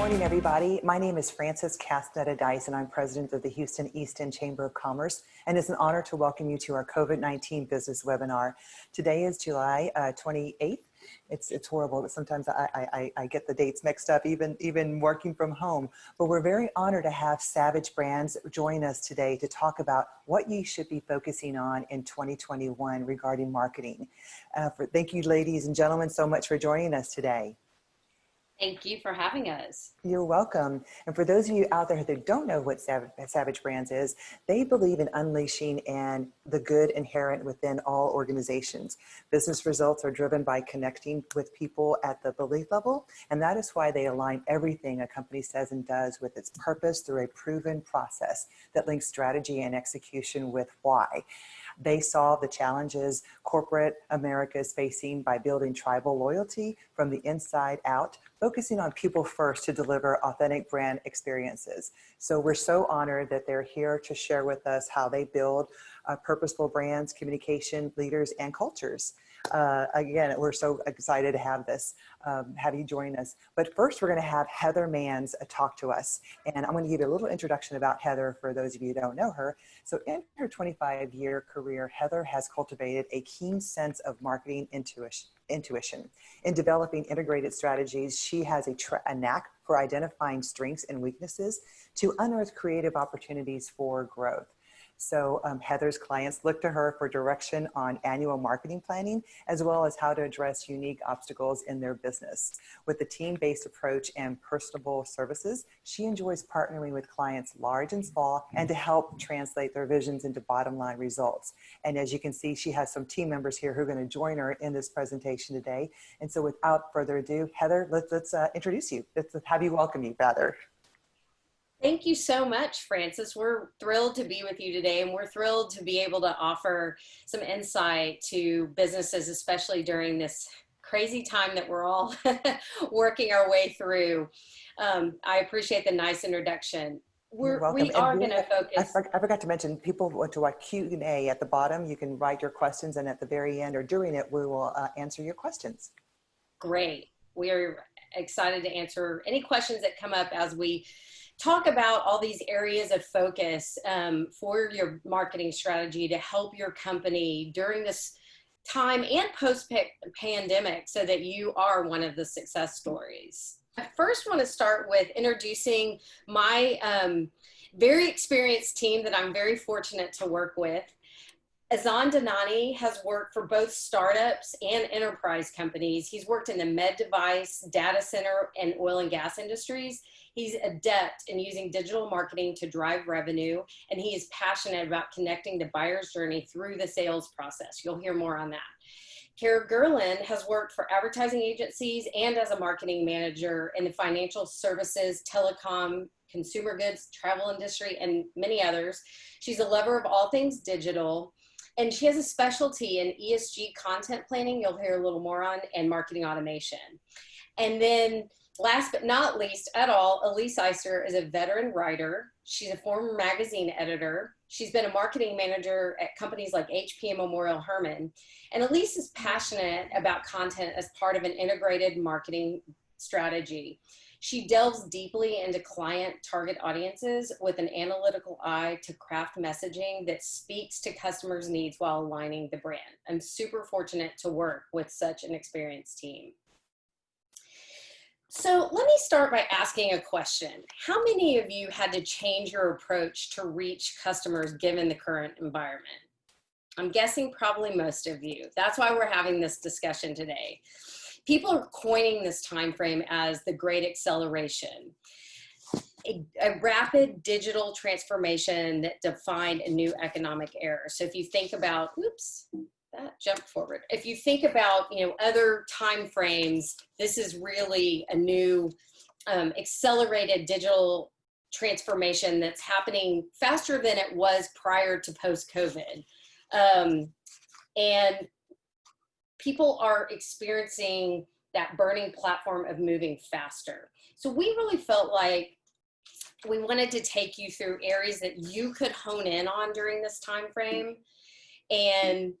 morning, everybody. My name is Frances Castaneda-Dice, and I'm president of the Houston East End Chamber of Commerce. And it's an honor to welcome you to our COVID-19 business webinar. Today is July 28th. It's horrible, but sometimes I get the dates mixed up, even working from home. But we're very honored to have Savage Brands join us today to talk about what you should be focusing on in 2021 regarding marketing. Thank you, ladies and gentlemen, so much for joining us today. Thank you for having us. You're welcome. And for those of you out there that don't know what Savage Brands is, they believe in unleashing and the good inherent within all organizations. Business results are driven by connecting with people at the belief level, and that is why they align everything a company says and does with its purpose through a proven process that links strategy and execution with why. They solve the challenges corporate America is facing by building tribal loyalty from the inside out, focusing on people first to deliver authentic brand experiences. So we're so honored that they're here to share with us how they build purposeful brands, communication, leaders, and cultures. Again, we're so excited to have you join us. But first, we're going to have Heather Manns talk to us. And I'm going to give you a little introduction about Heather for those of you who don't know her. So in her 25-year career, Heather has cultivated a keen sense of marketing intuition. In developing integrated strategies, she has a knack for identifying strengths and weaknesses to unearth creative opportunities for growth. So Heather's clients look to her for direction on annual marketing planning, as well as how to address unique obstacles in their business. With a team-based approach and personable services, she enjoys partnering with clients large and small and to help translate their visions into bottom line results. And as you can see, she has some team members here who are going to join her in this presentation today. And so without further ado, Heather, let's introduce you. Let's have you welcome you, Heather. Thank you so much, Frances. We're thrilled to be with you today, and we're thrilled to be able to offer some insight to businesses, especially during this crazy time that we're all working our way through. I appreciate the nice introduction. We are going to focus. I forgot to mention, people want to watch Q&A at the bottom. You can write your questions, and at the very end or during it, we will answer your questions. Great. We are excited to answer any questions that come up as we talk about all these areas of focus for your marketing strategy to help your company during this time and post-pandemic so that you are one of the success stories. I first want to start with introducing my very experienced team that I'm very fortunate to work with. Azan Danani has worked for both startups and enterprise companies. He's worked in the med device, data center, and oil and gas industries. He's adept in using digital marketing to drive revenue, and he is passionate about connecting the buyer's journey through the sales process. You'll hear more on that. Kara Gerlin has worked for advertising agencies and as a marketing manager in the financial services, telecom, consumer goods, travel industry, and many others. She's a lover of all things digital, and she has a specialty in ESG content planning, you'll hear a little more on, and marketing automation. And then last but not least at all, Elise Eiser is a veteran writer. She's a former magazine editor. She's been a marketing manager at companies like HP and Memorial Hermann. And Elise is passionate about content as part of an integrated marketing strategy. She delves deeply into client target audiences with an analytical eye to craft messaging that speaks to customers' needs while aligning the brand. I'm super fortunate to work with such an experienced team. So let me start by asking a question. How many of you had to change your approach to reach customers given the current environment? I'm guessing probably most of you. That's why we're having this discussion today. People are coining this time frame as the Great Acceleration, a rapid digital transformation that defined a new economic era. So if you think about, that jumped forward. If you think about, other time frames, this is really a new accelerated digital transformation that's happening faster than it was prior to post-COVID. And people are experiencing that burning platform of moving faster. So we really felt like we wanted to take you through areas that you could hone in on during this time frame and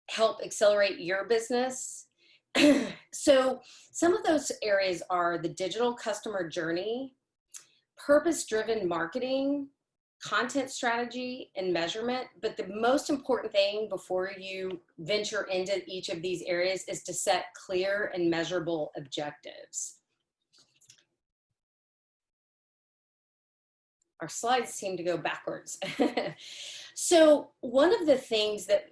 help accelerate your business So some of those areas are the digital customer journey, purpose-driven marketing, content strategy, and measurement. But the most important thing before you venture into each of these areas is to set clear and measurable objectives. Our slides seem to go backwards. So one of the things that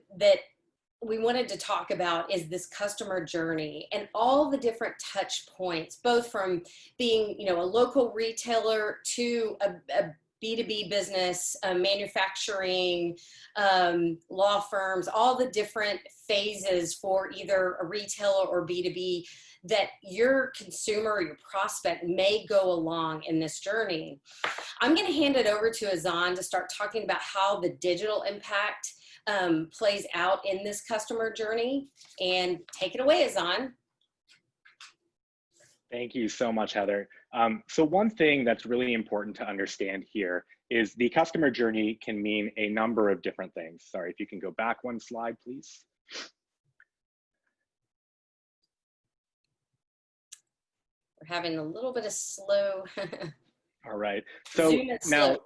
we wanted to talk about is this customer journey and all the different touch points, both from being, a local retailer to a B2B business, manufacturing, law firms, all the different phases for either a retailer or B2B that your consumer or your prospect may go along in this journey. I'm going to hand it over to Azan to start talking about how the digital impact plays out in this customer journey. And take it away, Azan. Thank you so much, Heather. So one thing that's really important to understand here is the customer journey can mean a number of different things. Sorry, if you can go back one slide, please. We're having a little bit of slow. All right. So now, slow.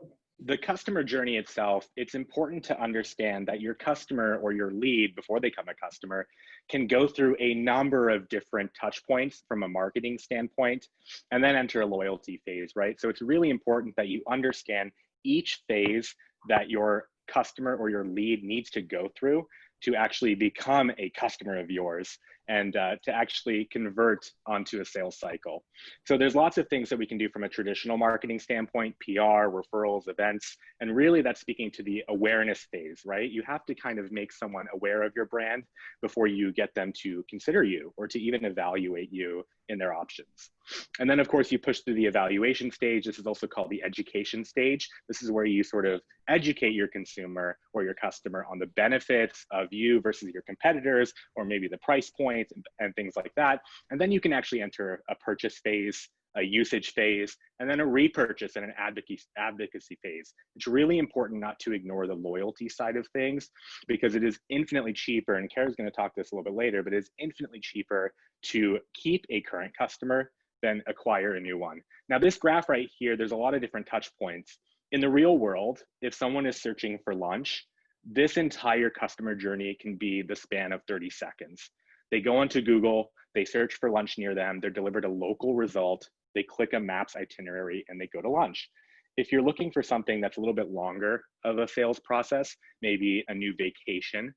the customer journey itself, it's important to understand that your customer or your lead, before they become a customer, can go through a number of different touch points from a marketing standpoint, and then enter a loyalty phase, right? So it's really important that you understand each phase that your customer or your lead needs to go through to actually become a customer of yours and to actually convert onto a sales cycle. So there's lots of things that we can do from a traditional marketing standpoint, PR, referrals, events, and really that's speaking to the awareness phase, right? You have to kind of make someone aware of your brand before you get them to consider you or to even evaluate you in their options. And then of course you push through the evaluation stage. This is also called the education stage. This is where you sort of educate your consumer or your customer on the benefits of you versus your competitors, or maybe the price points and things like that. And then you can actually enter a purchase phase, a usage phase, and then a repurchase and an advocacy phase. It's really important not to ignore the loyalty side of things because it is infinitely cheaper, and Kara's going to talk this a little bit later, but it is infinitely cheaper to keep a current customer than acquire a new one. Now this graph right here, there's a lot of different touch points. In the real world, if someone is searching for lunch, this entire customer journey can be the span of 30 seconds. They go onto Google, they search for lunch near them, they're delivered a local result, they click a maps itinerary and they go to lunch. If you're looking for something that's a little bit longer of a sales process, maybe a new vacation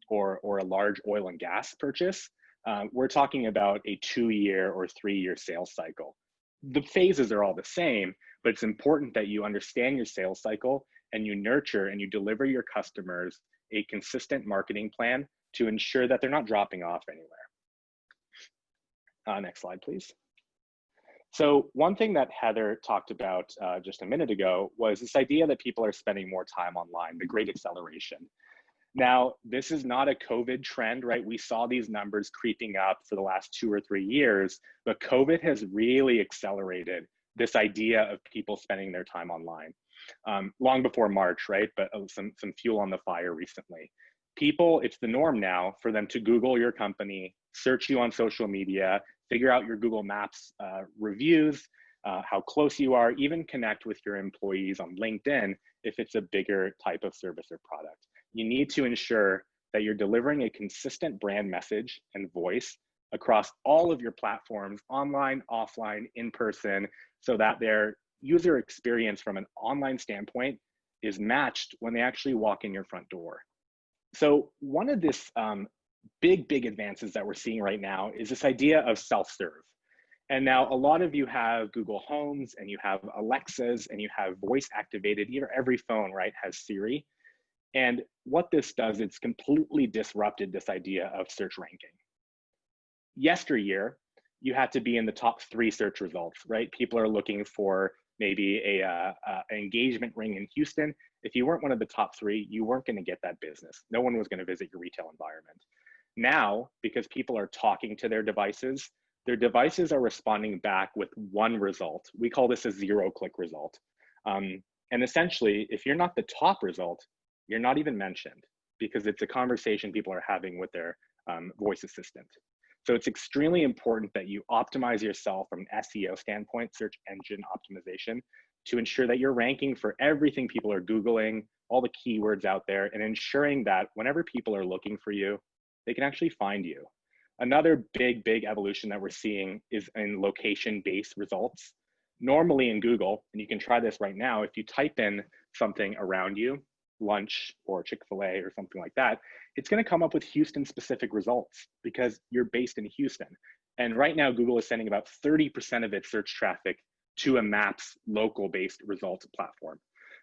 or a large oil and gas purchase, we're talking about a 2-year or 3-year sales cycle. The phases are all the same, but it's important that you understand your sales cycle and you nurture and you deliver your customers a consistent marketing plan to ensure that they're not dropping off anywhere. Next slide, please. So one thing that Heather talked about just a minute ago was this idea that people are spending more time online, the great acceleration. Now, this is not a COVID trend, right? We saw these numbers creeping up for the last 2 or 3 years, but COVID has really accelerated this idea of people spending their time online. Long before March, right? But some fuel on the fire recently. People, it's the norm now for them to Google your company, search you on social media, figure out your Google Maps reviews, how close you are, even connect with your employees on LinkedIn if it's a bigger type of service or product. You need to ensure that you're delivering a consistent brand message and voice across all of your platforms, online, offline, in person, so that their user experience from an online standpoint is matched when they actually walk in your front door. So one of this big advances that we're seeing right now is this idea of self-serve. And now a lot of you have Google Homes and you have Alexas and you have voice activated, every phone, right, has Siri. And what this does, it's completely disrupted this idea of search ranking. Yesteryear, you had to be in the top 3 search results, right? People are looking for maybe an engagement ring in Houston. If you weren't one of the top 3, you weren't going to get that business. No one was going to visit your retail environment. Now, because people are talking to their devices are responding back with one result. We call this a 0-click result. And essentially, if you're not the top result, you're not even mentioned because it's a conversation people are having with their voice assistant. So it's extremely important that you optimize yourself from an SEO standpoint, search engine optimization, to ensure that you're ranking for everything people are Googling, all the keywords out there, and ensuring that whenever people are looking for you, they can actually find you. Another big evolution that we're seeing is in location-based results. Normally in Google, and you can try this right now, if you type in something around you, lunch or Chick-fil-A or something like that, it's going to come up with Houston-specific results because you're based in Houston. And right now, Google is sending about 30% of its search traffic to a Maps local-based results platform.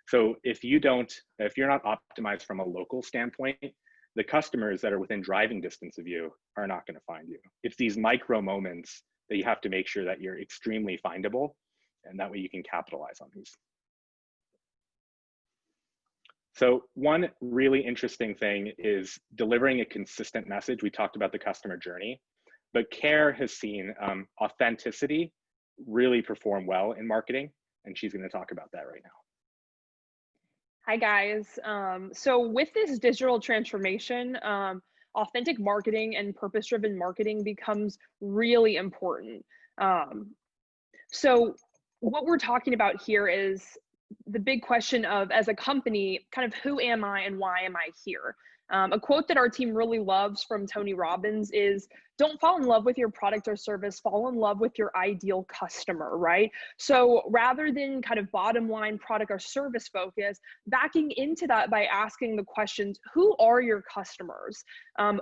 So if you're not optimized from a local standpoint, the customers that are within driving distance of you are not going to find you. It's these micro moments that you have to make sure that you're extremely findable, and that way you can capitalize on these. So one really interesting thing is delivering a consistent message. We talked about the customer journey, but Care has seen authenticity really perform well in marketing, and she's going to talk about that right now. Hi guys. So with this digital transformation, authentic marketing and purpose-driven marketing becomes really important. So what we're talking about here is the big question of, as a company, kind of who am I and why am I here? A quote that our team really loves from Tony Robbins is, don't fall in love with your product or service, fall in love with your ideal customer, right? So rather than kind of bottom line product or service focus, backing into that by asking the questions, who are your customers?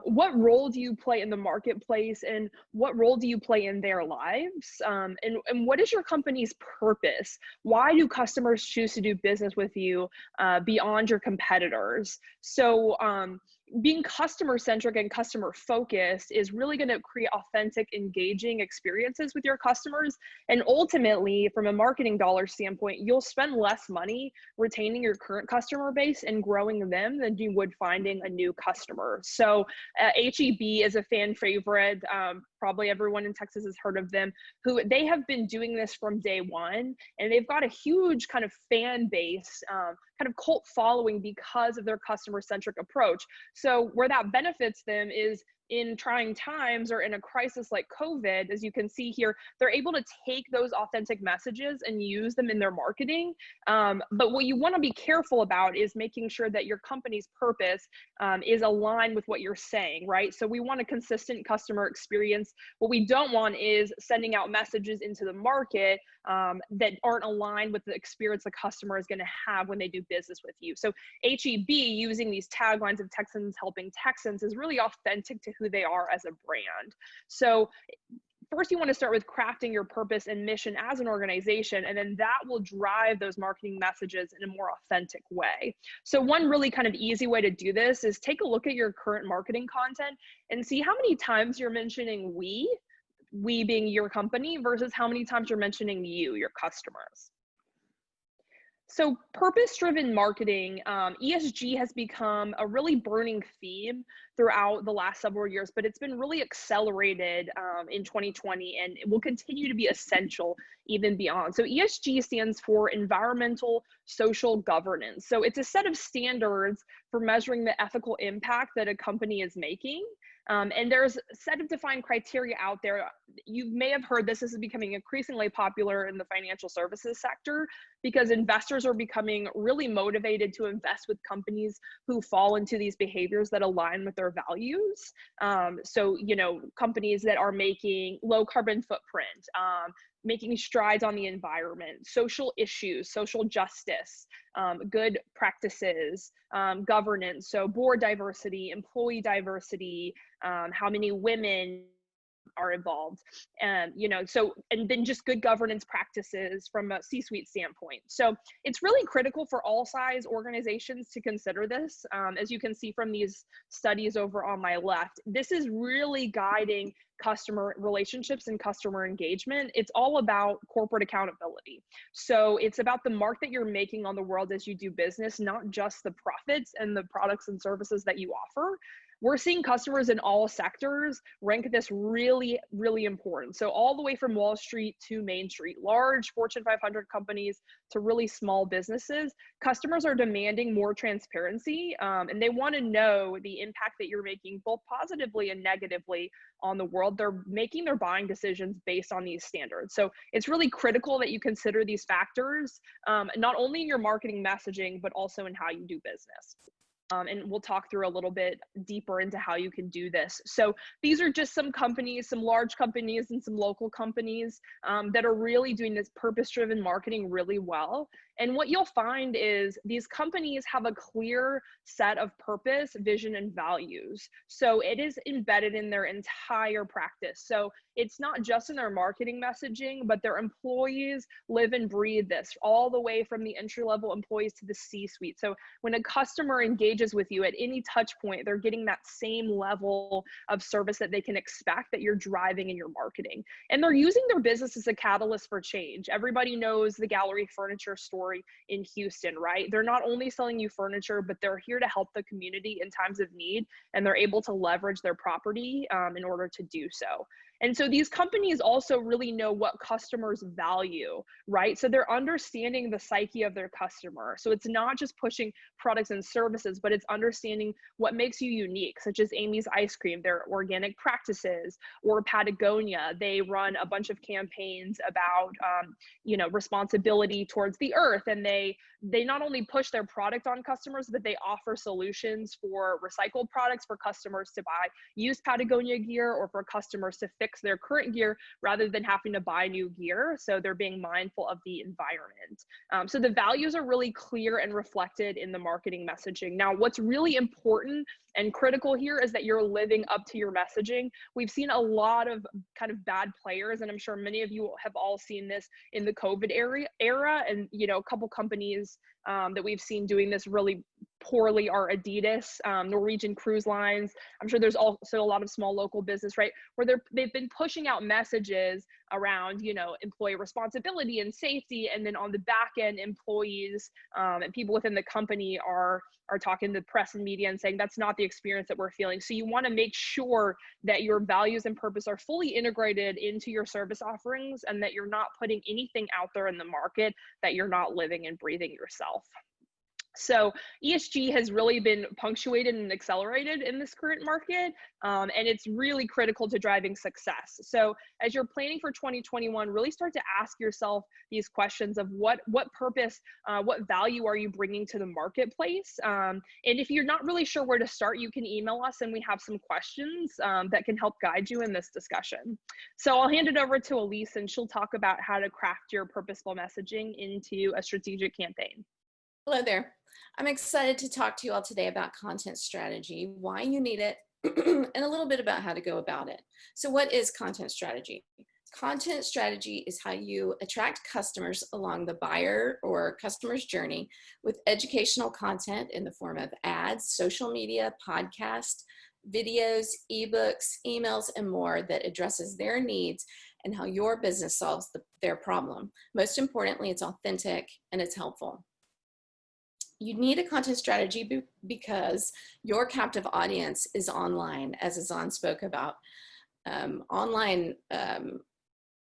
What role do you play in the marketplace, and what role do you play in their lives? And what is your company's purpose? Why do customers choose to do business with you beyond your competitors? So being customer centric and customer focused is really going to create authentic, engaging experiences with your customers. And ultimately, from a marketing dollar standpoint, you'll spend less money retaining your current customer base and growing them than you would finding a new customer. So HEB is a fan favorite. Probably everyone in Texas has heard of them, who they have been doing this from day one, and they've got a huge kind of fan base, kind of cult following because of their customer centric approach. So where that benefits them is in trying times or in a crisis like COVID, as you can see here, they're able to take those authentic messages and use them in their marketing. But what you want to be careful about is making sure that your company's purpose is aligned with what you're saying, right? So we want a consistent customer experience. What we don't want is sending out messages into the market that aren't aligned with the experience the customer is going to have when they do business with you. So HEB, using these taglines of Texans helping Texans, is really authentic to who they are as a brand. So first, you want to start with crafting your purpose and mission as an organization, and then that will drive those marketing messages in a more authentic way. So one really kind of easy way to do this is take a look at your current marketing content and see how many times you're mentioning we being your company versus how many times you're mentioning you, your customers. So purpose-driven marketing, ESG has become a really burning theme throughout the last several years, but it's been really accelerated in 2020, and it will continue to be essential even beyond. So ESG stands for environmental social governance. So it's a set of standards for measuring the ethical impact that a company is making. And there's a set of defined criteria out there. You may have heard this is becoming increasingly popular in the financial services sector because investors are becoming really motivated to invest with companies who fall into these behaviors that align with their values. So, you know, companies that are making low carbon footprint, making strides on the environment, social issues, social justice, good practices, governance, so board diversity, employee diversity, how many women are involved, you know, so, and then just good governance practices from a C-suite standpoint. So it's really critical for all size organizations to consider this. As you can see from these studies over on my left, this is really guiding customer relationships and customer engagement. It's all about corporate accountability. So it's about the mark that you're making on the world as you do business, not just the profits and the products and services that you offer. we're seeing customers in all sectors rank this really, really important. So all the way from Wall Street to Main Street, large Fortune 500 companies to really small businesses, customers are demanding more transparency, and they want to know the impact that you're making both positively and negatively on the world. They're making their buying decisions based on these standards. So it's really critical that you consider these factors, not only in your marketing messaging, but also in how you do business. And we'll talk through a little bit deeper into how you can do this. So these are just some companies, some large companies and some local companies that are really doing this purpose-driven marketing really well. And what you'll find is these companies have a clear set of purpose, vision, and values. So it is embedded in their entire practice. So it's not just in their marketing messaging, but their employees live and breathe this, all the way from the entry-level employees to the C-suite. So when a customer engages with you at any touch point, they're getting that same level of service that they can expect that you're driving in your marketing. And they're using their business as a catalyst for change. Everybody knows the gallery furniture story in Houston, right? They're not only selling you furniture, but they're here to help the community in times of need, and they're able to leverage their property in order to do so. And so these companies also really know what customers value, right? So they're understanding the psyche of their customer. So it's not just pushing products and services, but it's understanding what makes you unique, such as Amy's Ice Cream, their organic practices, or Patagonia. They run a bunch of campaigns about, responsibility towards the earth. And they not only push their product on customers, but they offer solutions for recycled products for customers to buy used Patagonia gear, or for customers to fix their current gear rather than having to buy new gear. So they're being mindful of the environment. So the values are really clear and reflected in the marketing messaging. Now, what's really important and critical here is that you're living up to your messaging. We've seen a lot of kind of bad players, and I'm sure many of you have all seen this in the COVID era. And, a couple companies that we've seen doing this really poorly are Adidas, Norwegian Cruise Lines. I'm sure there's also a lot of small local business, right, where they've been pushing out messages around, employee responsibility and safety, and then on the back end, employees and people within the company are talking to press and media and saying that's not the experience that we're feeling. So you want to make sure that your values and purpose are fully integrated into your service offerings, and that you're not putting anything out there in the market that you're not living and breathing yourself. So ESG has really been punctuated and accelerated in this current market, and it's really critical to driving success. So as you're planning for 2021, really start to ask yourself these questions of what purpose, what value are you bringing to the marketplace? And if you're not really sure where to start, you can email us, and we have some questions that can help guide you in this discussion. So I'll hand it over to Elise, and she'll talk about how to craft your purposeful messaging into a strategic campaign. Hello there. I'm excited to talk to you all today about content strategy, why you need it, and a little bit about how to go about it. So what is content strategy? Content strategy is how you attract customers along the buyer or customer's journey with educational content in the form of ads, social media, podcasts, videos, ebooks, emails, and more that addresses their needs and how your business solves their problem. Most importantly, it's authentic and it's helpful. You need a content strategy because your captive audience is online, as Azan spoke about. Online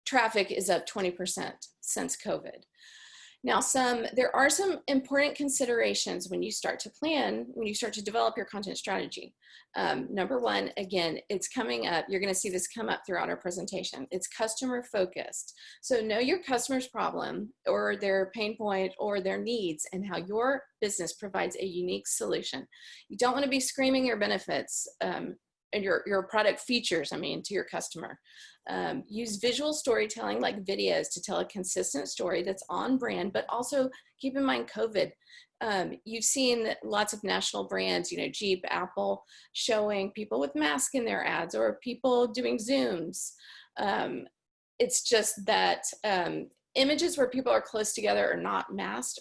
traffic is up 20% since COVID. Now, there are some important considerations when you start to develop your content strategy. Number one, again, it's coming up. You're going to see this come up throughout our presentation. It's customer focused. So know your customer's problem or their pain point or their needs and how your business provides a unique solution. You don't want to be screaming your benefits and your product features, to your customer. Use visual storytelling like videos to tell a consistent story that's on brand, but also keep in mind COVID. You've seen lots of national brands, Jeep, Apple, showing people with masks in their ads or people doing Zooms. It's just that images where people are close together or not masked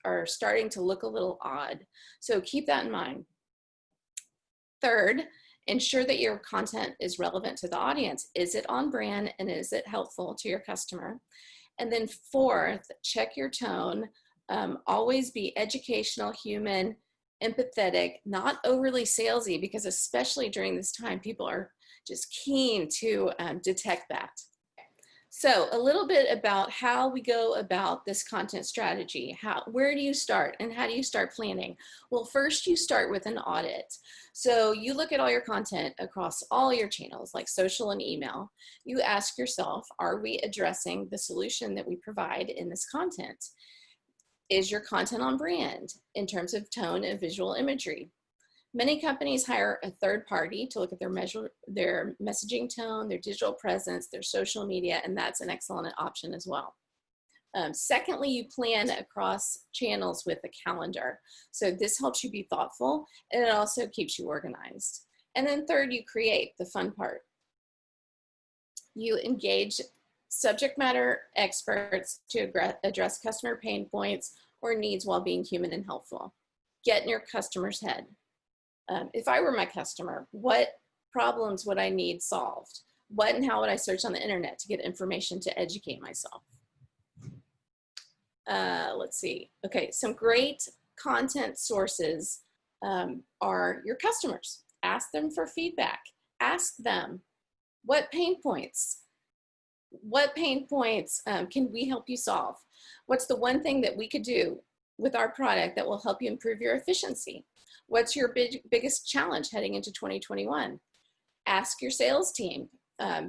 are starting to look a little odd. So keep that in mind. Third, ensure that your content is relevant to the audience. Is it on brand and is it helpful to your customer? And then fourth, check your tone. Always be educational, human, empathetic, not overly salesy, because especially during this time, people are just keen to detect that. So a little bit about how we go about this content strategy. Where do you start and how do you start planning? Well, first you start with an audit. So you look at all your content across all your channels like social and email. You ask yourself, are we addressing the solution that we provide in this content? Is your content on brand in terms of tone and visual imagery? Many companies hire a third party to look at their messaging tone, their digital presence, their social media, and that's an excellent option as well. Secondly, you plan across channels with a calendar. So this helps you be thoughtful, and it also keeps you organized. And then third, you create, the fun part. You engage subject matter experts to address customer pain points or needs while being human and helpful. Get in your customer's head. If I were my customer, what problems would I need solved? What and how would I search on the internet to get information to educate myself? Let's see. Okay, some great content sources are your customers. Ask them for feedback. Ask them, what pain points can we help you solve? What's the one thing that we could do with our product that will help you improve your efficiency? What's your biggest challenge heading into 2021? Ask your sales team.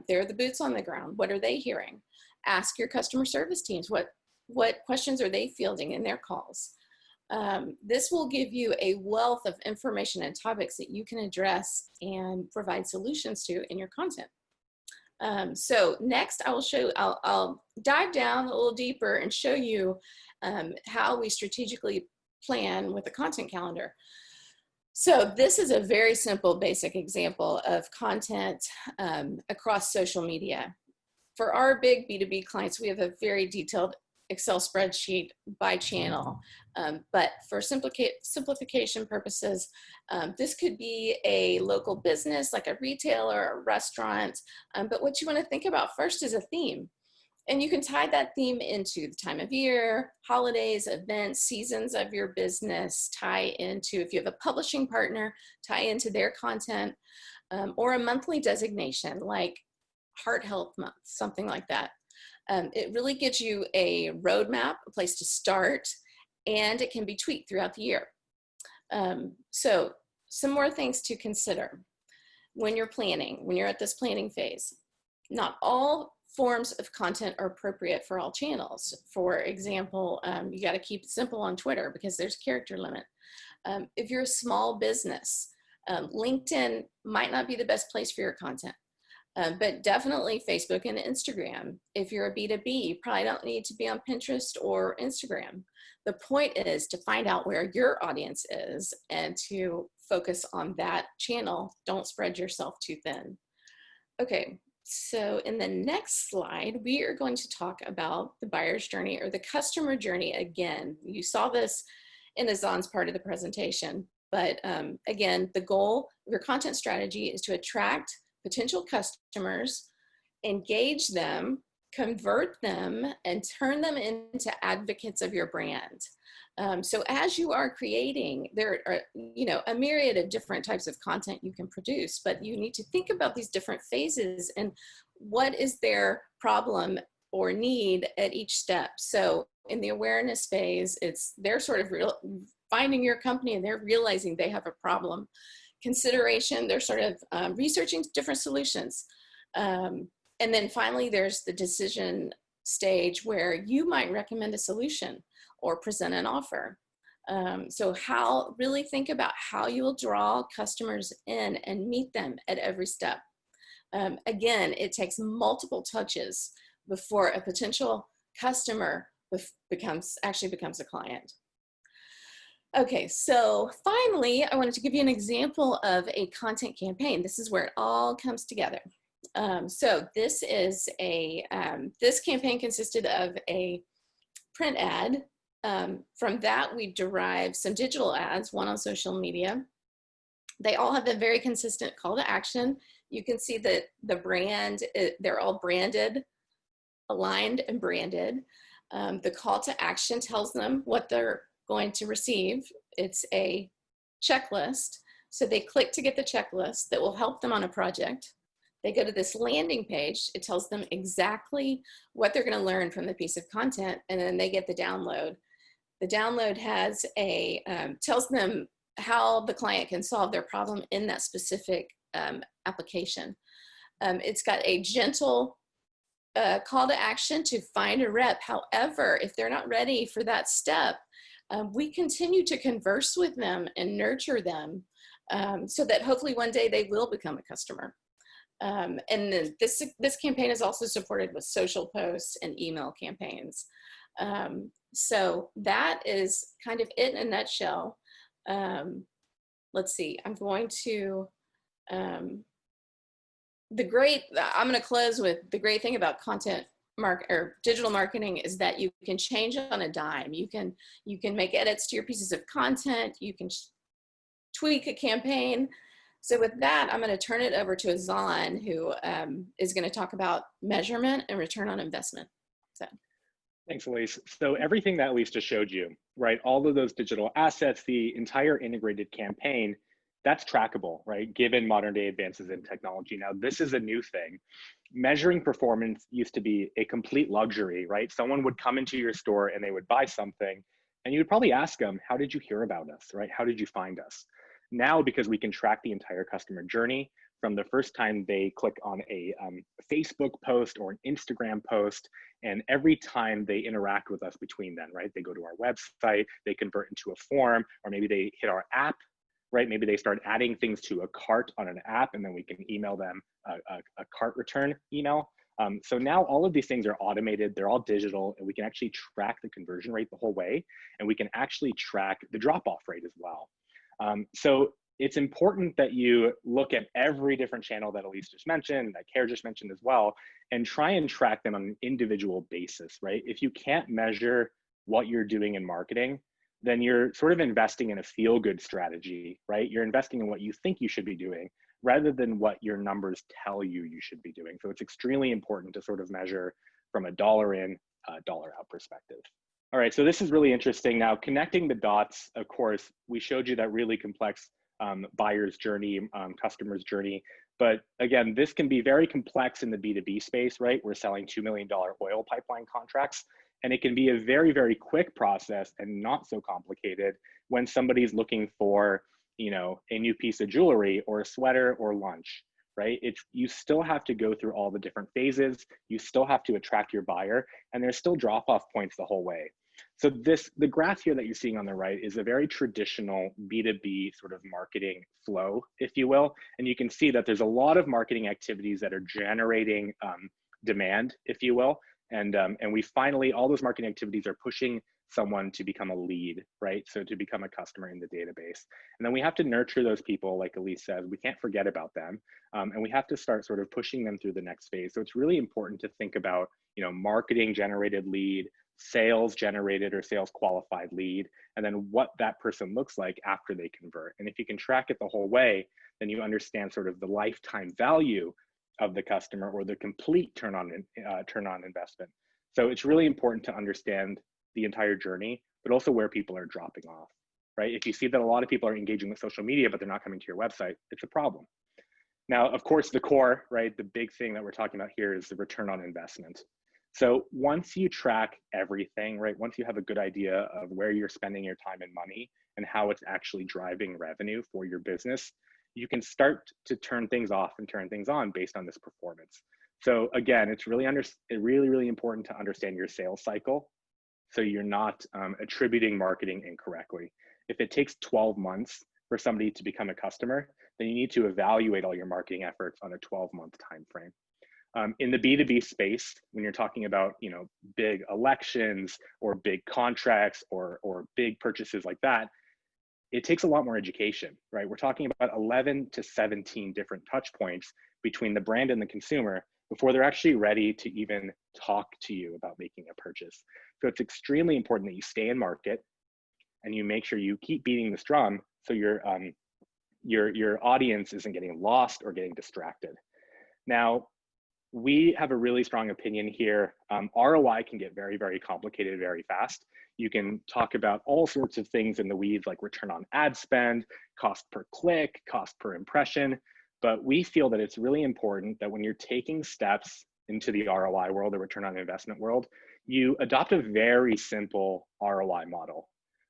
They're the boots on the ground. What are they hearing? Ask your customer service teams. What questions are they fielding in their calls? This will give you a wealth of information and topics that you can address and provide solutions to in your content. So next I'll dive down a little deeper and show you how we strategically plan with a content calendar. So this is a very simple, basic example of content across social media. For our big B2B clients, we have a very detailed Excel spreadsheet by channel. But for simplification purposes, this could be a local business like a retailer, a restaurant. But what you want to think about first is a theme. And you can tie that theme into the time of year, holidays, events, seasons of your business, tie into, if you have a publishing partner, tie into their content, or a monthly designation like Heart Health Month, something like that. It really gives you a roadmap, a place to start, and it can be tweaked throughout the year. So some more things to consider when you're planning, when you're at this planning phase. Not all forms of content are appropriate for all channels. For example, you got to keep it simple on Twitter because there's a character limit. If you're a small business, LinkedIn might not be the best place for your content. But definitely Facebook and Instagram. If you're a B2B, you probably don't need to be on Pinterest or Instagram. The point is to find out where your audience is and to focus on that channel. Don't spread yourself too thin. Okay, so in the next slide, we are going to talk about the buyer's journey or the customer journey again. You saw this in Azan's part of the presentation, but again, the goal of your content strategy is to attract potential customers, engage them, convert them, and turn them into advocates of your brand. So as you are creating, there are a myriad of different types of content you can produce, but you need to think about these different phases and what is their problem or need at each step. So in the awareness phase, they're sort of finding your company and they're realizing they have a problem. Consideration, they're sort of researching different solutions. And then finally, there's the decision stage where you might recommend a solution or present an offer. So really think about how you will draw customers in and meet them at every step. Again, it takes multiple touches before a potential customer actually becomes a client. Okay, so finally, I wanted to give you an example of a content campaign. This is where it all comes together. So this is this campaign consisted of a print ad. From that, we derived some digital ads, one on social media. They all have a very consistent call to action. You can see that the brand, they're all branded, aligned and branded. The call to action tells them what they're going to receive. It's a checklist. So they click to get the checklist that will help them on a project. They go to this landing page. It tells them exactly what they're going to learn from the piece of content, and then they get the download. The download has tells them how the client can solve their problem in that specific application. It's got a gentle call to action to find a rep. However, if they're not ready for that step, we continue to converse with them and nurture them so that hopefully one day they will become a customer. And then this campaign is also supported with social posts and email campaigns. So that is kind of it in a nutshell. Let's see, I'm going to, I'm going to close with the great thing about digital marketing is that you can change on a dime. You can make edits to your pieces of content. You can tweak a campaign. So with that, I'm going to turn it over to Azan, who is going to talk about measurement and return on investment. So. Thanks, Elise. So everything that Elise just showed you, right? All of those digital assets, the entire integrated campaign, that's trackable, right? Given modern day advances in technology. Now, this is a new thing. Measuring performance used to be a complete luxury, right? Someone would come into your store and they would buy something and you would probably ask them, how did you hear about us, right? How did you find us? Now, because we can track the entire customer journey from the first time they click on a Facebook post or an Instagram post, and every time they interact with us between then, right? They go to our website, they convert into a form, or maybe they hit our app, right? Maybe they start adding things to a cart on an app, and then we can email them a cart return email. So now all of these things are automated, they're all digital, and we can actually track the conversion rate the whole way, and we can actually track the drop-off rate as well. So it's important that you look at every different channel that Elise just mentioned, that Care just mentioned as well, and try and track them on an individual basis, right? If you can't measure what you're doing in marketing, then you're sort of investing in a feel-good strategy, right? You're investing in what you think you should be doing rather than what your numbers tell you you should be doing. So it's extremely important to sort of measure from a dollar in, dollar out perspective. All right, so this is really interesting. Now, connecting the dots, of course, we showed you that really complex buyer's journey, customer's journey. But again, this can be very complex in the B2B space, right? We're selling $2 million oil pipeline contracts. And it can be a very, very quick process and not so complicated when somebody's looking for, you know, a new piece of jewelry or a sweater or lunch, right? You still have to go through all the different phases. You still have to attract your buyer, and there's still drop-off points the whole way. So the graph here that you're seeing on the right is a very traditional B2B sort of marketing flow, if you will. And you can see that there's a lot of marketing activities that are generating demand, if you will. And we finally, all those marketing activities are pushing someone to become a lead, right? So to become a customer in the database. And then we have to nurture those people, like Elise said, we can't forget about them. And we have to start sort of pushing them through the next phase. So it's really important to think about, you know, marketing generated lead, sales generated or sales qualified lead, and then what that person looks like after they convert. And if you can track it the whole way, then you understand sort of the lifetime value of the customer or the complete turn on investment. So it's really important to understand the entire journey, but also where people are dropping off, right? If you see that a lot of people are engaging with social media, but they're not coming to your website, it's a problem. Now, of course, the core, right? The big thing that we're talking about here is the return on investment. So once you track everything, right? Once you have a good idea of where you're spending your time and money and how it's actually driving revenue for your business, you can start to turn things off and turn things on based on this performance. So again, it's really important to understand your sales cycle, so you're not attributing marketing incorrectly. If it takes 12 months for somebody to become a customer, then you need to evaluate all your marketing efforts on a 12-month time frame. In the B2B space, when you're talking about, you know, big elections or big contracts or big purchases like that, it takes a lot more education, right? We're talking about 11 to 17 different touch points between the brand and the consumer before they're actually ready to even talk to you about making a purchase. So it's extremely important that you stay in market and you make sure you keep beating this drum so your audience isn't getting lost or getting distracted. Now, we have a really strong opinion here. ROI can get very, very complicated very fast. You can talk about all sorts of things in the weeds like return on ad spend, cost per click, cost per impression. But we feel that it's really important that when you're taking steps into the ROI world, the return on investment world, you adopt a very simple ROI model.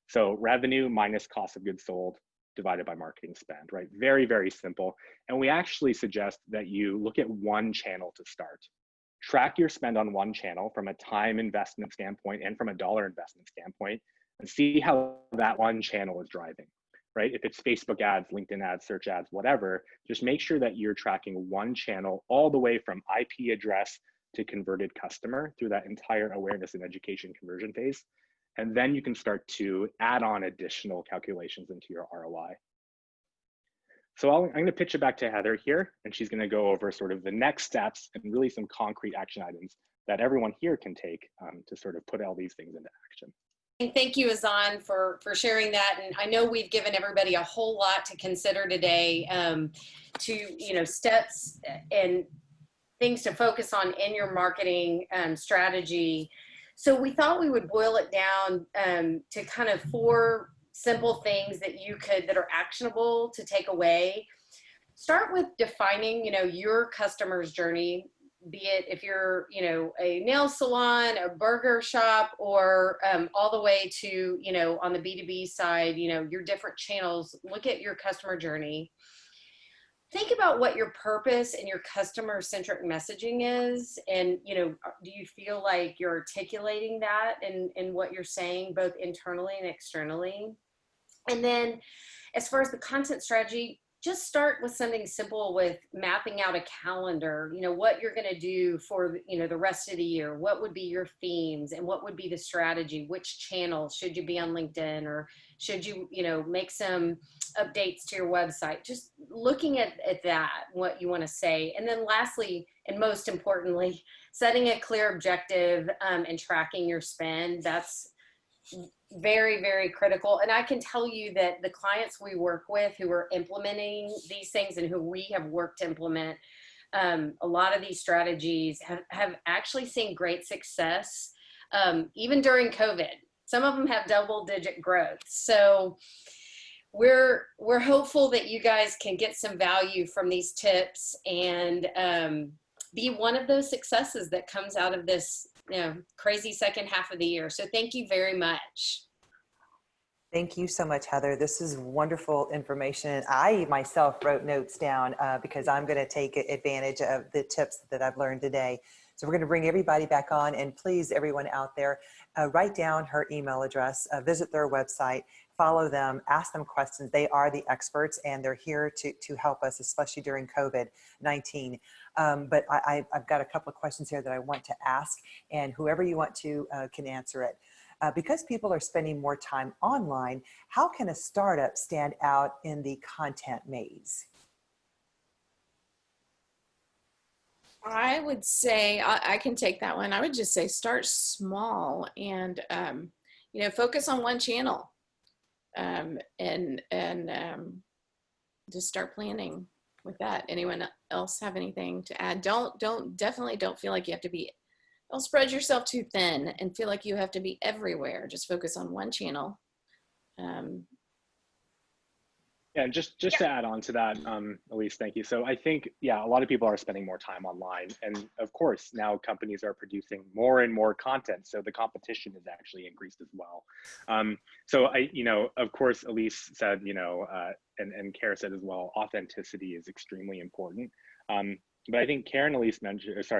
So revenue minus cost of goods sold divided by marketing spend, right? Very, very simple. And we actually suggest that you look at one channel to start. Track your spend on one channel from a time investment standpoint and from a dollar investment standpoint, and see how that one channel is driving, right? If it's Facebook ads, LinkedIn ads, search ads, whatever, just make sure that you're tracking one channel all the way from IP address to converted customer through that entire awareness and education conversion phase. And then you can start to add on additional calculations into your ROI. So I'm going to pitch it back to Heather here, and she's going to go over sort of the next steps and really some concrete action items that everyone here can take to sort of put all these things into action. And thank you, Azan, for sharing that. And I know we've given everybody a whole lot to consider today, to steps and things to focus on in your marketing strategy. So we thought we would boil it down to kind of 4 simple things that are actionable to take away. Start with defining, your customer's journey, be it if you're, a nail salon, a burger shop, or all the way to, on the B2B side, your different channels. Look at your customer journey. Think about what your purpose and your customer-centric messaging is. And, do you feel like you're articulating that in what you're saying, both internally and externally? And then as far as the content strategy, just start with something simple with mapping out a calendar, what you're going to do for, the rest of the year. What would be your themes and what would be the strategy? Which channels should you be on LinkedIn, or should you, make some updates to your website? Just looking at that, what you want to say. And then lastly, and most importantly, setting a clear objective and tracking your spend. That's very, very critical. And I can tell you that the clients we work with who are implementing these things and who we have worked to implement a lot of these strategies have actually seen great success, even during COVID. Some of them have double-digit growth. So we're hopeful that you guys can get some value from these tips and be one of those successes that comes out of this crazy second half of the year. So thank you very much. Thank you so much, Heather. This is wonderful information. I myself wrote notes down because I'm going to take advantage of the tips that I've learned today. So we're going to bring everybody back on, and please, everyone out there, write down her email address, visit their website, follow them, ask them questions. They are the experts, and they're here to help us, especially during COVID-19. But I've got a couple of questions here that I want to ask, and whoever you want to can answer it. Because people are spending more time online, how can a startup stand out in the content maze? I would say, I can take that one. I would just say start small and, focus on one channel and just start planning with that. Anyone else have anything to add? Definitely don't feel like you have to be, don't spread yourself too thin and feel like you have to be everywhere. Just focus on one channel. Yeah, just to add on to that, Elise, thank you. So I think, a lot of people are spending more time online, and of course now companies are producing more and more content, so the competition has actually increased as well. So of course, Elise said, and Kara said as well, authenticity is extremely important. But I think Heather and Elise mentioned this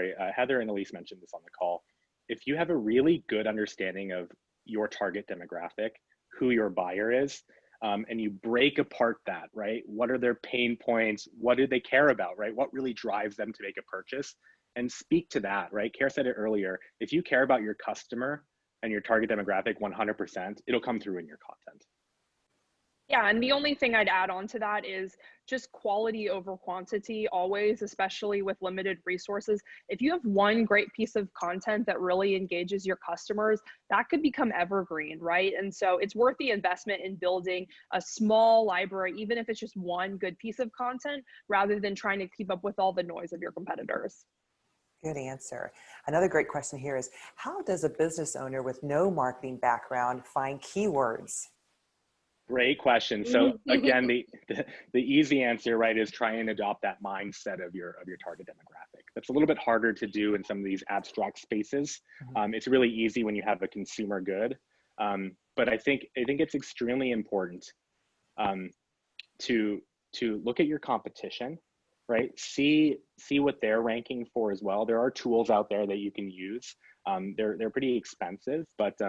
on the call. If you have a really good understanding of your target demographic, who your buyer is, and you break apart that, right? What are their pain points? What do they care about, right? What really drives them to make a purchase? And speak to that, right? Kara said it earlier. If you care about your customer and your target demographic 100%, it'll come through in your content. Yeah, and the only thing I'd add on to that is just quality over quantity always, especially with limited resources. If you have one great piece of content that really engages your customers, that could become evergreen, right? And so it's worth the investment in building a small library, even if it's just one good piece of content, rather than trying to keep up with all the noise of your competitors. Good answer. Another great question here is, how does a business owner with no marketing background find keywords? Great question. So again, the easy answer, right, is try and adopt that mindset of your target demographic. That's a little bit harder to do in some of these abstract spaces. It's really easy when you have a consumer good, but I think it's extremely important to look at your competition, right? See what they're ranking for as well. There are tools out there that you can use. They're pretty expensive, but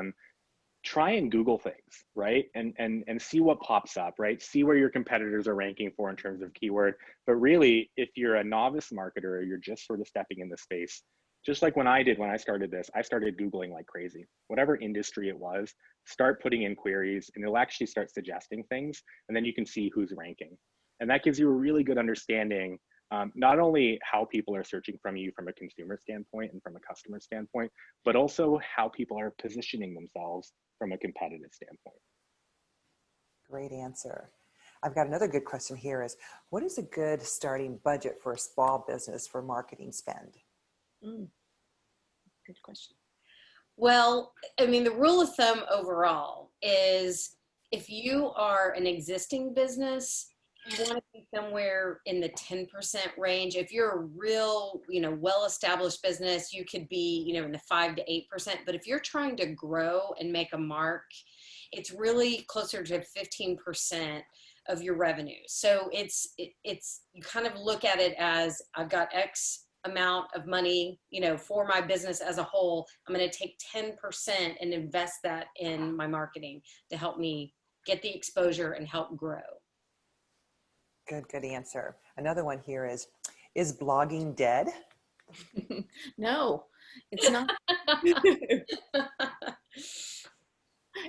try and Google things, right? And see what pops up, right? See where your competitors are ranking for in terms of keyword. But really, if you're a novice marketer or you're just sort of stepping in the space, just like when I started this, I started Googling like crazy. Whatever industry it was, start putting in queries and it'll actually start suggesting things, and then you can see who's ranking. And that gives you a really good understanding, not only how people are searching from you from a consumer standpoint and from a customer standpoint, but also how people are positioning themselves from a competitive standpoint. Great answer. I've got another good question here is, what is a good starting budget for a small business for marketing spend? Good question. Well, I mean, the rule of thumb overall is if you are an existing business, you want to be somewhere in the 10% range. If you're a real, well-established business, you could be, in the 5 to 8%. But if you're trying to grow and make a mark, it's really closer to 15% of your revenue. So it's you kind of look at it as, I've got X amount of money, for my business as a whole. I'm going to take 10% and invest that in my marketing to help me get the exposure and help grow. Good answer. Another one here is blogging dead? No, it's not.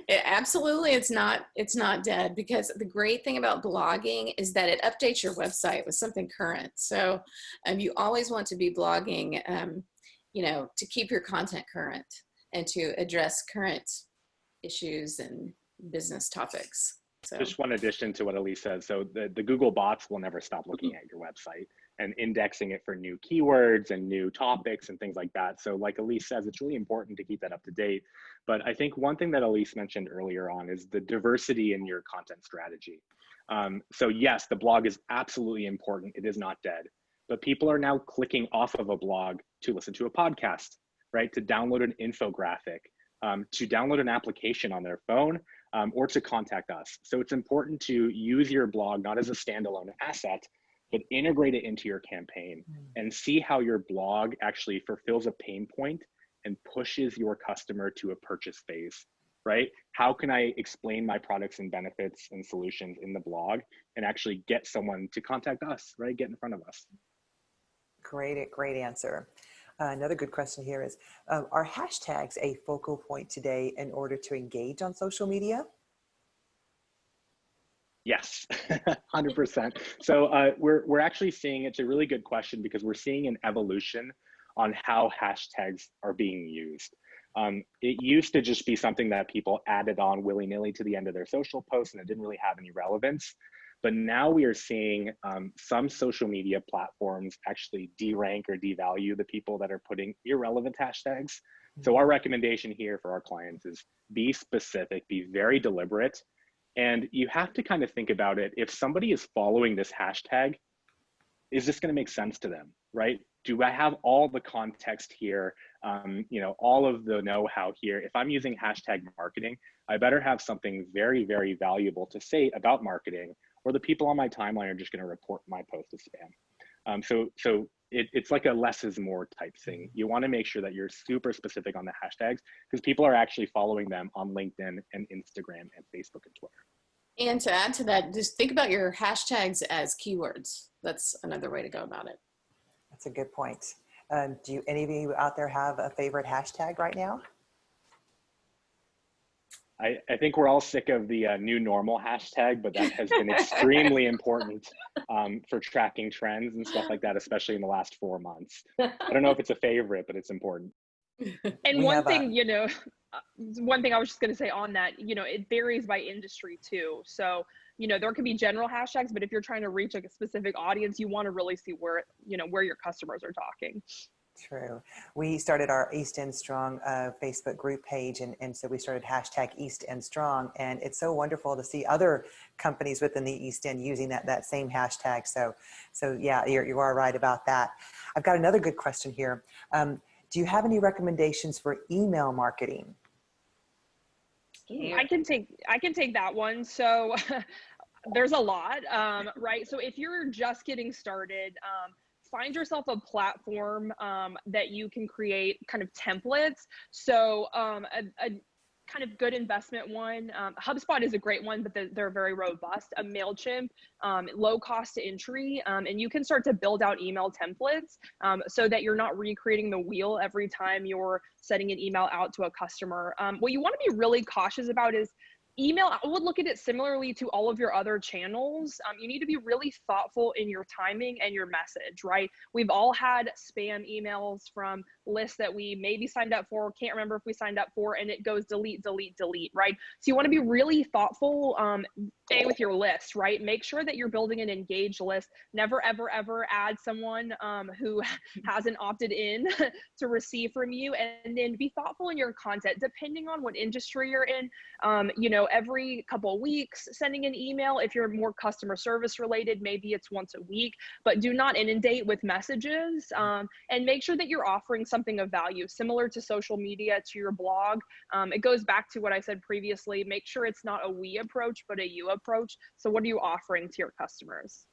Absolutely, it's not dead, because the great thing about blogging is that it updates your website with something current. So you always want to be blogging, to keep your content current and to address current issues and business topics. So. Just one addition to what Elise says. So the Google bots will never stop looking at your website and indexing it for new keywords and new topics and things like that. So like Elise says, it's really important to keep that up to date. But I think one thing that Elise mentioned earlier on is the diversity in your content strategy. So yes, the blog is absolutely important. It is not dead. But people are now clicking off of a blog to listen to a podcast, right? To download an infographic, to download an application on their phone, or to contact us. So it's important to use your blog not as a standalone asset, but integrate it into your campaign and see how your blog actually fulfills a pain point and pushes your customer to a purchase phase, right? How can I explain my products and benefits and solutions in the blog and actually get someone to contact us, right? Get in front of us. Great answer. Another good question here is, are hashtags a focal point today in order to engage on social media? Yes, 100%. So we're actually seeing, it's a really good question because we're seeing an evolution on how hashtags are being used. It used to just be something that people added on willy-nilly to the end of their social posts and it didn't really have any relevance. But now we are seeing some social media platforms actually derank or devalue the people that are putting irrelevant hashtags. So our recommendation here for our clients is be specific, be very deliberate. And you have to kind of think about it. If somebody is following this hashtag, is this going to make sense to them, right? Do I have all the context here, all of the know-how here? If I'm using hashtag marketing, I better have something very, very valuable to say about marketing, or the people on my timeline are just going to report my post as spam. So it's like a less is more type thing. You want to make sure that you're super specific on the hashtags because people are actually following them on LinkedIn and Instagram and Facebook and Twitter. And to add to that, just think about your hashtags as keywords. That's another way to go about it. That's a good point. Do any of you out there have a favorite hashtag right now? I think we're all sick of the new normal hashtag, but that has been extremely important for tracking trends and stuff like that, especially in the last 4 months. I don't know if it's a favorite, but it's important. And one thing I was just going to say on that, it varies by industry too. So, there could be general hashtags, but if you're trying to reach like a specific audience, you want to really see where your customers are talking. True. We started our East End Strong Facebook group page, and so we started hashtag East End Strong, and it's so wonderful to see other companies within the East End using that same hashtag. So yeah, you are right about that. I've got another good question here. Do you have any recommendations for email marketing? I can take that one. So there's a lot, right? So if you're just getting started, find yourself a platform that you can create kind of templates. So a kind of good investment one, HubSpot is a great one, but they're very robust. A MailChimp, low cost to entry, and you can start to build out email templates so that you're not recreating the wheel every time you're sending an email out to a customer. What you want to be really cautious about is email. I would look at it similarly to all of your other channels. You need to be really thoughtful in your timing and your message, right? We've all had spam emails from lists that we maybe signed up for, can't remember if we signed up for, and it goes delete, delete, delete, right? So you want to be really thoughtful with your list, right? Make sure that you're building an engaged list. Never, ever, ever add someone who hasn't opted in to receive from you. And then be thoughtful in your content, depending on what industry you're in. Every couple of weeks, sending an email. If you're more customer service related, maybe it's once a week, but do not inundate with messages, and make sure that you're offering something of value, similar to social media, to your blog. It goes back to what I said previously. Make sure it's not a we approach, but a you approach. So what are you offering to your customers?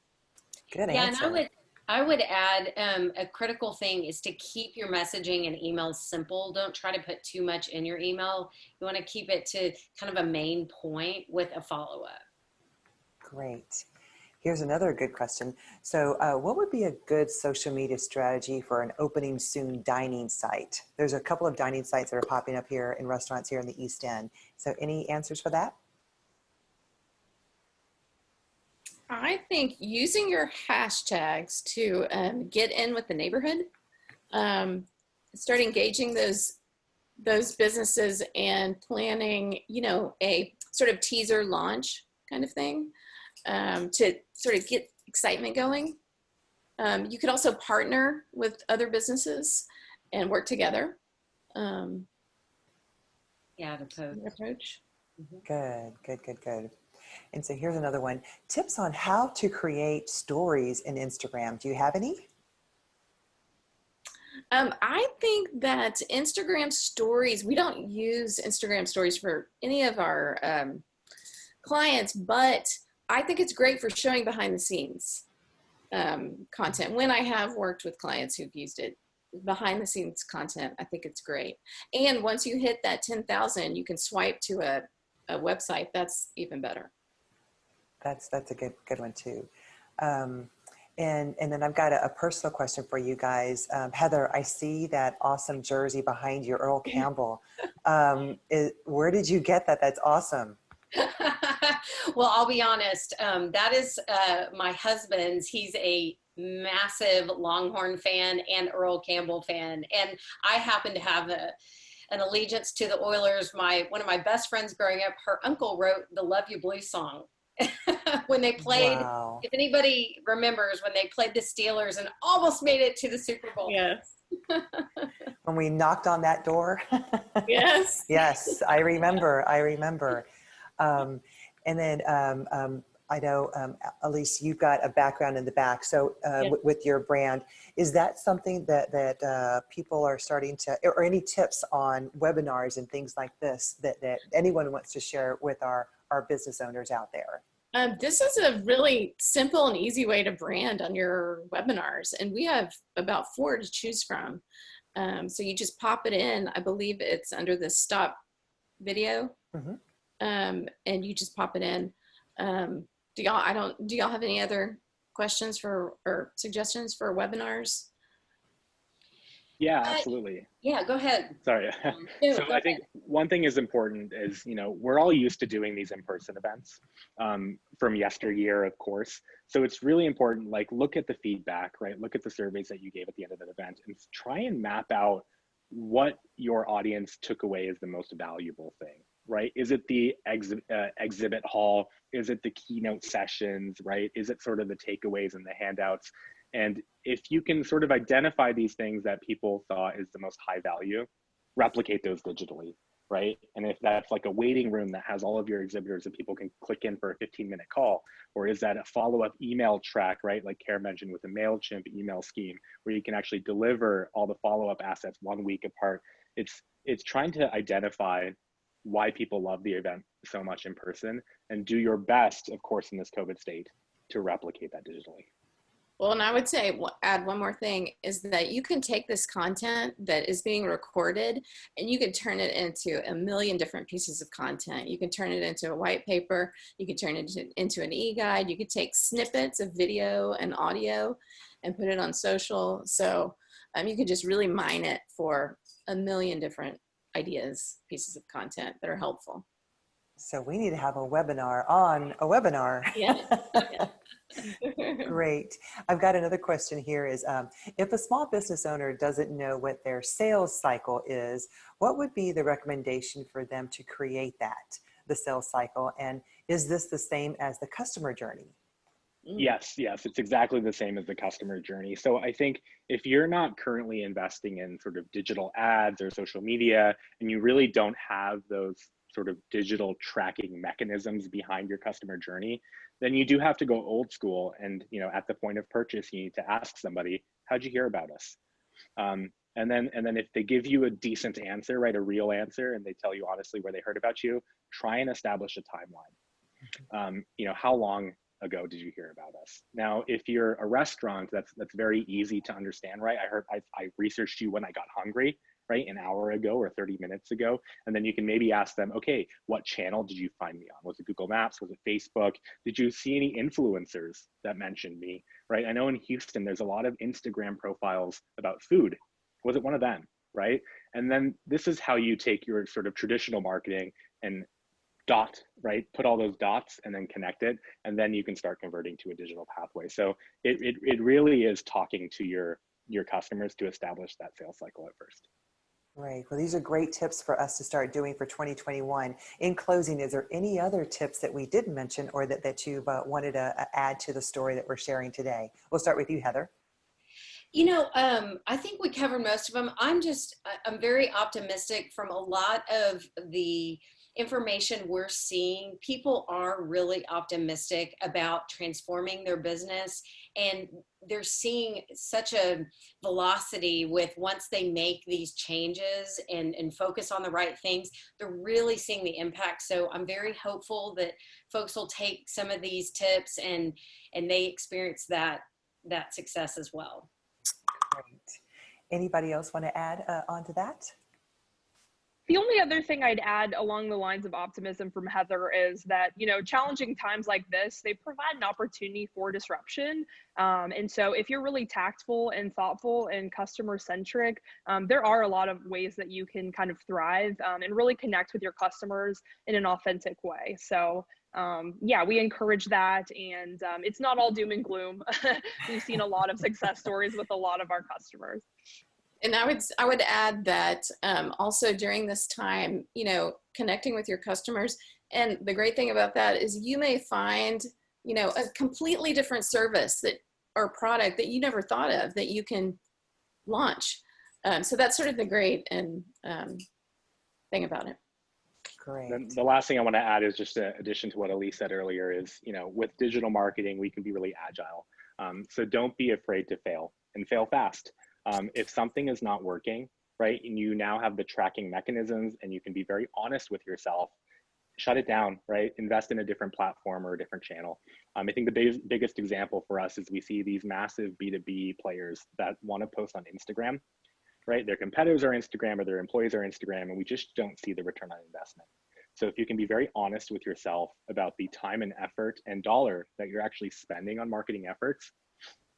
Good Yeah, answer. and I would add a critical thing is to keep your messaging and emails simple. Don't try to put too much in your email. You want to keep it to kind of a main point with a follow-up. Great. Here's another good question. So what would be a good social media strategy for an opening soon dining site? There's a couple of dining sites that are popping up here in restaurants here in the East End. So any answers for that? I think using your hashtags to get in with the neighborhood, start engaging those businesses and planning, a sort of teaser launch kind of thing to sort of get excitement going. You could also partner with other businesses and work together. Yeah, to post. Approach. Good. And so here's another one. Tips on how to create stories in Instagram. Do you have any? I think that Instagram stories, we don't use Instagram stories for any of our clients, but I think it's great for showing behind the scenes content. When I have worked with clients who've used it, behind the scenes content, I think it's great. And once you hit that 10,000, you can swipe to a website. That's even better. That's a good one too. And then I've got a personal question for you guys. Heather, I see that awesome jersey behind you, Earl Campbell. Where did you get that? That's awesome. Well, I'll be honest. That is my husband's. He's a massive Longhorn fan and Earl Campbell fan. And I happen to have an allegiance to the Oilers. One of my best friends growing up, her uncle wrote the Love You Blues song. When they played, wow. If anybody remembers, when they played the Steelers and almost made it to the Super Bowl. Yes. When we knocked on that door. Yes. Yes, I remember. And then I know, Elise, you've got a background in the back. So Yes. with your brand, is that something that people are starting to, or any tips on webinars and things like this that anyone wants to share with our business owners out there? This is a really simple and easy way to brand on your webinars. And we have about 4 to choose from. So you just pop it in. I believe it's under the stop video. Mm-hmm. And you just pop it in. Do y'all have any other questions or suggestions for webinars? Yeah, absolutely. Yeah, go ahead. Sorry. No, So I think one thing is important is, we're all used to doing these in-person events from yesteryear, of course. So it's really important, look at the feedback, right? Look at the surveys that you gave at the end of the event and try and map out what your audience took away as the most valuable thing, right? Is it the exhibit hall? Is it the keynote sessions, right? Is it sort of the takeaways and the handouts? And if you can sort of identify these things that people thought is the most high value, replicate those digitally, right? And if that's like a waiting room that has all of your exhibitors that people can click in for a 15-minute call, or is that a follow-up email track, right? Like Kara mentioned with the MailChimp email scheme, where you can actually deliver all the follow-up assets 1 week apart. It's trying to identify why people love the event so much in person, and do your best, of course, in this COVID state to replicate that digitally. Well, and I would say, add one more thing, is that you can take this content that is being recorded and you can turn it into a million different pieces of content. You can turn it into a white paper. You can turn it into an e-guide. You could take snippets of video and audio and put it on social. So you could just really mine it for a million different ideas, pieces of content that are helpful. So we need to have a webinar on a webinar. Yeah. Great. I've got another question here is, if a small business owner doesn't know what their sales cycle is, what would be the recommendation for them to create that, the sales cycle? And is this the same as the customer journey? Yes, it's exactly the same as the customer journey. So I think if you're not currently investing in sort of digital ads or social media, and you really don't have those sort of digital tracking mechanisms behind your customer journey, then you do have to go old school. And at the point of purchase, you need to ask somebody, how'd you hear about us? And then if they give you a decent answer, right, a real answer, and they tell you honestly where they heard about you, try and establish a timeline. How long ago did you hear about us? Now, if you're a restaurant, that's very easy to understand, right? I researched you when I got hungry, right? An hour ago or 30 minutes ago. And then you can maybe ask them, okay, what channel did you find me on? Was it Google Maps? Was it Facebook? Did you see any influencers that mentioned me, right? I know in Houston, there's a lot of Instagram profiles about food. Was it one of them, right? And then this is how you take your sort of traditional marketing and dot, right? Put all those dots and then connect it. And then you can start converting to a digital pathway. So it really is talking to your customers to establish that sales cycle at first. Right. Well, these are great tips for us to start doing for 2021. In closing, is there any other tips that we didn't mention or that you've wanted to add to the story that we're sharing today? We'll start with you, Heather. I think we covered most of them. I'm very optimistic from a lot of the information we're seeing. People are really optimistic about transforming their business, and they're seeing such a velocity with once they make these changes and focus on the right things, they're really seeing the impact. So I'm very hopeful that folks will take some of these tips and they experience that success as well. Great. Anybody else want to add onto that? The only other thing I'd add along the lines of optimism from Heather is that, challenging times like this, they provide an opportunity for disruption. And so if you're really tactful and thoughtful and customer centric, there are a lot of ways that you can kind of thrive and really connect with your customers in an authentic way. So we encourage that. And it's not all doom and gloom. We've seen a lot of success stories with a lot of our customers. And I would add that also during this time, connecting with your customers. And the great thing about that is you may find, a completely different service or product that you never thought of that you can launch. So that's sort of the great thing about it. Great. The last thing I want to add is just in addition to what Elise said earlier is, with digital marketing, we can be really agile. So don't be afraid to fail and fail fast. If something is not working, right, and you now have the tracking mechanisms and you can be very honest with yourself, shut it down, right? Invest in a different platform or a different channel. I think the biggest example for us is we see these massive B2B players that want to post on Instagram, right? Their competitors are Instagram or their employees are Instagram, and we just don't see the return on investment. So if you can be very honest with yourself about the time and effort and dollar that you're actually spending on marketing efforts,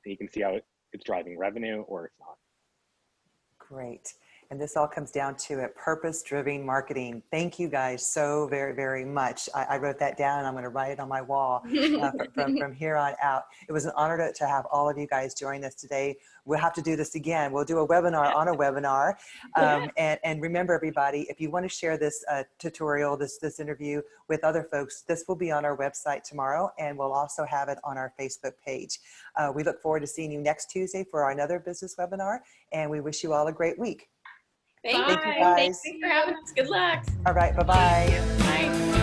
then you can see how it's driving revenue or it's not. Great. And this all comes down to it, purpose-driven marketing. Thank you guys so very, very much. I wrote that down and I'm going to write it on my wall from here on out. It was an honor to have all of you guys join us today. We'll have to do this again. We'll do a webinar on a webinar. And remember, everybody, if you want to share this tutorial, this interview with other folks, this will be on our website tomorrow, and we'll also have it on our Facebook page. We look forward to seeing you next Tuesday for another business webinar, and we wish you all a great week. Thank Thank you, you guys. Thanks for having us. Good luck. All right, bye-bye. Bye.